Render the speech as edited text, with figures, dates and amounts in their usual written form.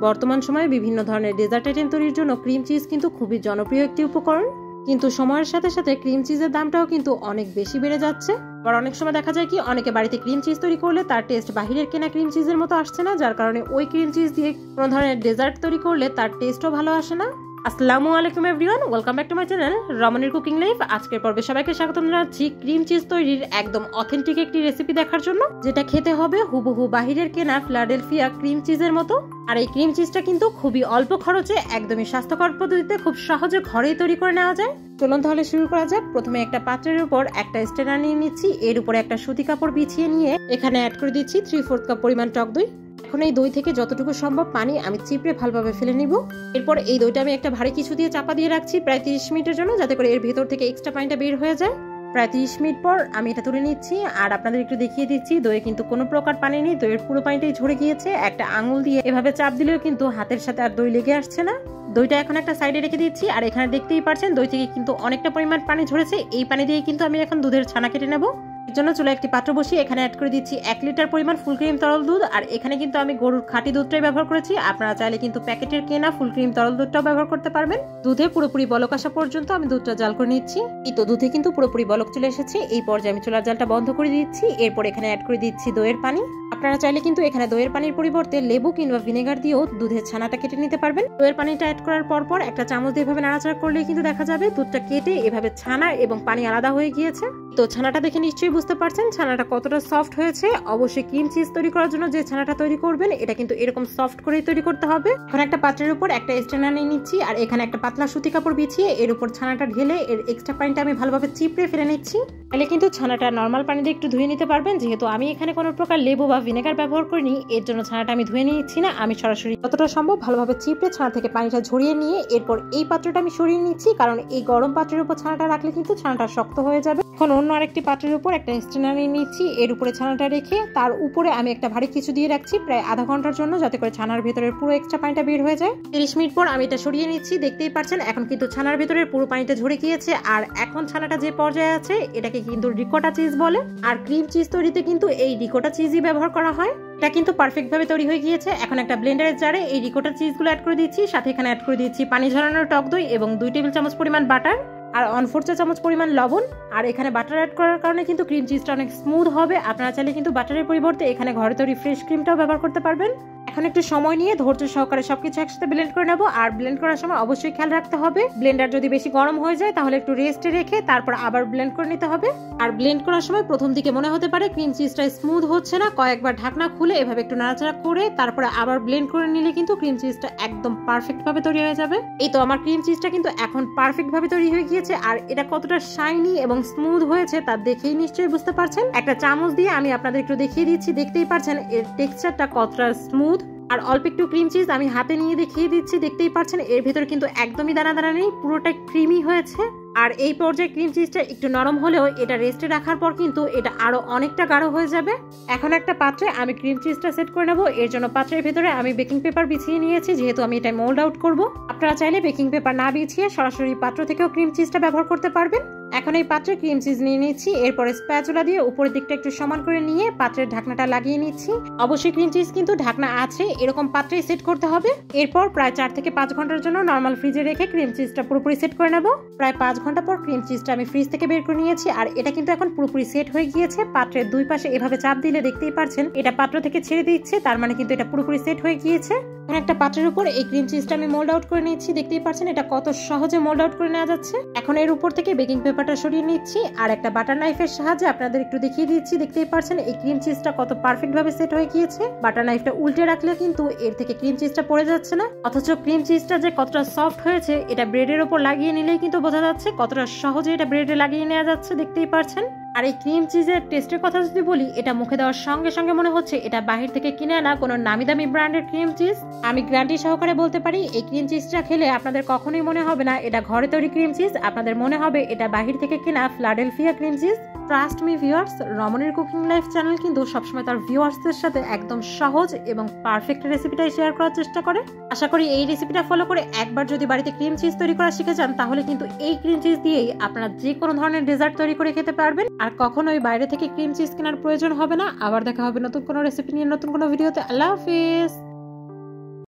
বর্তমান সময়ে বিভিন্ন ধরনের ডেজার্ট আইটেম তৈরির জন্য ক্রিম চিজ কিন্তু খুবই জনপ্রিয় একটি উপকরণ, কিন্তু সময়ের সাথে সাথে ক্রিম চিজের দামটাও কিন্তু অনেক বেশি বেড়ে যাচ্ছে। আবার অনেক সময় দেখা যায় কি অনেকে বাড়িতে ক্রিম চিজ তৈরি করলে তার টেস্ট বাহিরের কেনা ক্রিম চিজের মতো আসছে না, যার কারণে ওই ক্রিম চিজ দিয়ে কোনো ধরনের ডেজার্ট তৈরি করলে তার টেস্টও ভালো আসে না। আসসালামু আলাইকুম everyone, welcome back to my channel রমনীর কুকিং লাইফ। আজকের পর্বে সবাইকে স্বাগতম জানাচ্ছি ক্রিম চিজ তৈরির একদম অথেন্টিক একটি রেসিপি দেখার জন্য, যেটা খেতে হবে হুবহু বাহিরের কেনা ফিলাডেলফিয়া ক্রিম চিজের মতো। আর এই ক্রিম চিজটা কিন্তু খুবই অল্প খরচে একদমই স্বাস্থ্যকর পদ্ধতিতে খুব সহজে ঘরেই তৈরি করে নেওয়া যায়। চলুন তাহলে শুরু করা যাক। প্রথমে একটা পাত্রের উপর একটা স্ট্রেনার নিয়ে নিচ্ছি, এর উপরে একটা সুতি কাপড় বিছিয়ে নিয়ে এখানে অ্যাড করে দিচ্ছি 3/4 কাপ পরিমাণ টক দই। এখন এই দই থেকে যতটুকু সম্ভব পানি আমি চিপড়ে ভালোভাবে ফেলে নিব। এরপর এই দইটা আমি একটা ভারী কিছু দিয়ে চাপা দিয়ে রাখছি প্রায় 30 মিনিটের জন্য, যাতে করে এর ভেতর থেকে এক্সট্রা পানিটা বের হয়ে যায়। প্রায় 30 মিনিট পর আমি এটা তুলে নিচ্ছি, আর আপনাদের একটু দেখিয়ে দিচ্ছি দইয়ে কিন্তু কোনো প্রকার পানি নেই, দইয়ের পুরো পানিটাই ঝরে গিয়েছে। একটা আঙুল দিয়ে এভাবে চাপ দিলেও কিন্তু হাতের সাথে আর দই লেগে আসছে না। দইটা এখন একটা সাইডে রেখে দিচ্ছি, আর এখানে দেখতেই পাচ্ছেন দই থেকে কিন্তু অনেকটা পরিমাণ পানি ঝরেছে। এই পানি দিয়ে কিন্তু আমি এখন দুধের ছানা কেটে নেব। এর জন্য চুলায় একটি পাত্র বসিয়ে এখানে অ্যাড করে দিচ্ছি 1 লিটার পরিমাণ ফুল ক্রিম তরল দুধ। আর এখানে কিন্তু আমি গরুর খাঁটি দুধটাই ব্যবহার করেছি, আপনারা চাইলে কিন্তু প্যাকেটের কেনা ফুল ক্রিম তরল দুধটাও ব্যবহার করতে পারবেন। দুধে পুরোপুরি বলক আসা পর্যন্ত আমি দুধটা জাল করে নিচ্ছি। এই তো দুধে কিন্তু পুরোপুরি বলক চলে এসেছে। এই পর্যায়ে আমি চুলার জালটা বন্ধ করে দিচ্ছি। এরপর এখানে অ্যাড করে দিচ্ছি দইয়ের পানি। আপনারা চাইলে কিন্তু এখানে দইয়ের পানির পরিবর্তে লেবু কিংবা ভিনেগার দিয়েও দুধের ছানাটা কেটে নিতে পারবেন। দইয়ের পানিটা অ্যাড করার পর একটা চামচ দিয়ে এভাবে নাড়াচাড়া করলে কিন্তু দেখা যাবে দুধটা কেটে এভাবে ছানা এবং পানি আলাদা হয়ে গিয়েছে। তো ছানাটা দেখে নিশ্চয়ই বুঝতে পারছেন ছানাটা কতটা সফট হয়েছে। অবশ্যই ক্রিম চিজ তৈরি করার জন্য যে ছানাটা তৈরি করবেন এটা কিন্তু এরকম সফট করেই তৈরি করতে হবে। এখন একটা পাত্রের উপর একটা স্ট্রেনার নিয়ে নিচ্ছি, আর এখানে একটা পাতলা সুতি কাপড় বিছিয়ে এর উপর ছানাটা ঢেলে এর এক্সট্রা পানিটা আমি ভালোভাবে চিপড়ে ফেলে নিচ্ছি। তাহলে কিন্তু ছানাটা নর্মাল পানি দিয়ে একটু ধুয়ে নিতে পারবেন। যেহেতু আমি এখানে কোনো প্রকার লেবু বা ভিনেগার ব্যবহার করিনি, এর জন্য ছানাটা আমি ধুয়ে নিচ্ছি না। আমি সরাসরি যতটা সম্ভব ভালোভাবে চিপড়ে ছানা থেকে পানিটা ঝরিয়ে নিয়ে এরপর এই পাত্রটা আমি সরিয়ে নিচ্ছি, কারণ এই গরম পাত্রের উপর ছানাটা রাখলে কিন্তু ছানাটা শক্ত হয়ে যাবে। এখন অন্য আরেকটি পাত্রের উপর একটা স্ট্রেনার নিয়ে নিচ্ছি, এর উপরে ছানাটা রেখে তার উপরে আমি একটা ভারী কিছু দিয়ে রাখছি প্রায় আধা ঘন্টার জন্য, যাতে করে ছানার ভেতরের পুরো এক্সট্রা পানিটা বের হয়ে যায়। 30 মিনিট পর আমি এটা সরিয়ে নিচ্ছি। দেখতেই পাচ্ছেন এখন কিন্তু ছানার ভেতরের পুরো পানিটা ঝরে গিয়েছে। আর এখন ছানাটা যে পর্যায়ে আছে এটাকে কিন্তু রিকোটা চিজ বলে। আর ক্রিম চিজ তৈরিতে কিন্তু এই রিকোটা চিজই ব্যবহার করা হয়। এটা কিন্তু পারফেক্ট ভাবে তৈরি হয়ে গিয়েছে। এখন একটা ব্লেন্ডারের জারে এই রিকোটা চিজগুলো অ্যাড করে দিচ্ছি, সাথে এখানে অ্যাড করে দিচ্ছি পানি ঝরানোর টক দই এবং 2 টেবিল চামচ পরিমাণ বাটার আর 1/4 চা চামচ পরিমাণ লবণ। আর এখানে বাটার অ্যাড করার কারণে কিন্তু ক্রিম চিজটা অনেক স্মুথ হবে। আপনারা চাইলে কিন্তু বাটারের পরিবর্তে এখানে ঘরে তৈরি ফ্রেশ ক্রিমটাও ব্যবহার করতে পারবেন। এখন একটু সময় নিয়ে ধৈর্য সহকারে সবকিছু একসাথে ব্লেন্ড করে নেব। আর ব্লেন্ড করার সময় অবশ্যই খেয়াল রাখতে হবে ব্লেন্ডার যদি বেশি গরম হয়ে যায় তাহলে একটু রেস্টে রেখে তারপর আবার ব্লেন্ড করে নিতে হবে। আর ব্লেন্ড করার সময় প্রথম দিকে মনে হতে পারে ক্রিম চিজটা স্মুথ হচ্ছে না, কয়েকবার ঢাকনা খুলে এভাবে একটু নাড়াচাড়া করে তারপরে আবার ব্লেন্ড করে নিলে কিন্তু ক্রিম চিজটা একদম পারফেক্ট ভাবে তৈরি হয়ে যাবে। এই তো আমার ক্রিম চিজটা কিন্তু এখন পারফেক্ট ভাবে তৈরি হয়ে গিয়েছে। আর এটা কতটা শাইনি এবং স্মুথ হয়েছে তা দেখেই নিশ্চয়ই বুঝতে পারছেন। একটা চামচ দিয়ে আমি আপনাদের একটু দেখিয়ে দিচ্ছি, দেখতেই পাচ্ছেন এর টেক্সচারটা কতটা স্মুথ। আর অল্প একটু ক্রিম চিজ আমি হাতে নিয়ে দেখিয়ে দিচ্ছি, দেখতেই পাচ্ছেন এর ভেতরে কিন্তু একদমই দানা দানা নেই, পুরোটাই ক্রিমি হয়েছে। আর এই পর্যায়ে ক্রিম চিজটা একটু নরম হলেও এটা রেস্টে রাখার পর কিন্তু এটা আরো অনেকটা গাঢ় হয়ে যাবে। এখন একটা পাত্রে আমি ক্রিম চিজটা সেট করে নেব। এর জন্য পাত্রের ভেতরে আমি বেকিং পেপার বিছিয়ে নিয়েছি, যেহেতু আমি এটা মোল্ড আউট করব। আপনারা চাইলে বেকিং পেপার না বিছিয়ে সরাসরি পাত্র থেকেও ক্রিম চিজটা ব্যবহার করতে পারবেন। এখন এই পাত্রে ক্রিম চিজ নিয়ে নিচ্ছি, এরপরে স্প্যাচুলা দিয়ে উপরের দিকটা একটু সমান করে নিয়ে পাত্রের ঢাকনাটা লাগিয়ে নিচ্ছি। অবশ্যই ক্রিম চিজ কিন্তু ঢাকনা আছে এরকম পাত্রেই সেট করতে হবে। এরপর প্রায় 4 থেকে 5 ঘন্টার জন্য নর্মাল ফ্রিজে রেখে ক্রিম চিজটা পুরোপুরি সেট করে নেব। প্রায় 5 ঘন্টা পর ক্রিম চিজটা আমি ফ্রিজ থেকে বের করে নিয়েছি, আর এটা কিন্তু এখন পুরোপুরি সেট হয়ে গিয়েছে। পাত্রের দুই পাশে এভাবে চাপ দিলে দেখতেই পাচ্ছেন এটা পাত্র থেকে ছেড়ে দিচ্ছে, তার মানে কিন্তু এটা পুরোপুরি সেট হয়ে গিয়েছে। এখন একটা পাত্রের উপর এই ক্রিম চিজটা আমি মোল্ড আউট করে নিচ্ছি, দেখতেই পাচ্ছেন এটা কত সহজে মোল্ড আউট করে নেওয়া যাচ্ছে। এখন এর উপর থেকে বেকিং পেপারটা সরিয়ে নিচ্ছি, আর একটা বাটার নাইফের সাহায্যে আপনাদের একটু দেখিয়ে দিচ্ছি, দেখতেই পাচ্ছেন এই ক্রিম চিজটা কত পারফেক্ট ভাবে সেট হয়ে গিয়েছে। বাটার নাইফটা উল্টে রাখলে কিন্তু এর থেকে ক্রিম চিজটা পড়ে যাচ্ছে না, অথচ ক্রিম চিজটা যে কতটা সফট হয়েছে এটা ব্রেডের উপর লাগিয়ে নিলেই কিন্তু বোঝা যাচ্ছে কতটা সহজে এটা ব্রেডে লাগিয়ে নেওয়া যাচ্ছে, দেখতেই পাচ্ছেন। আর এই ক্রিম চিজের টেস্টের কথা যদি বলি, এটা মুখে দেওয়ার সঙ্গে সঙ্গে মনে হচ্ছে এটা বাহির থেকে কিনে আনা কোনো নামি দামি ব্র্যান্ডের ক্রিম চিজ। আমি গ্যারান্টি সহকারে বলতে পারি এই ক্রিম চিজটা খেলে আপনাদের কখনোই মনে হবে না এটা ঘরে তৈরি ক্রিম চিজ, আপনাদের মনে হবে এটা বাহির থেকে কেনা Philadelphia cream cheese. Trust me viewers, রমনীর কুকিং লাইফ চ্যানেল কিন্তু সবসময় তার ভিউয়ার্সদের সাথে একদম সহজ এবং পারফেক্ট রেসিপিটাই শেয়ার করার চেষ্টা করে। আশা করি এই রেসিপিটা ফলো করে একবার যদি বাড়িতে ক্রিম চিজ তৈরি করা শিখে যান তাহলে কিন্তু এই ক্রিম চিজ দিয়েই আপনারা যে কোনো ধরনের ডেজার্ট তৈরি করে খেতে পারবেন, আর কখনোই বাইরে থেকে ক্রিম চিজ কেনার প্রয়োজন হবে না। আবার দেখা হবে নতুন কোনো রেসিপি নিয়ে নতুন কোনো ভিডিওতে। আল্লাহ হাফেজ।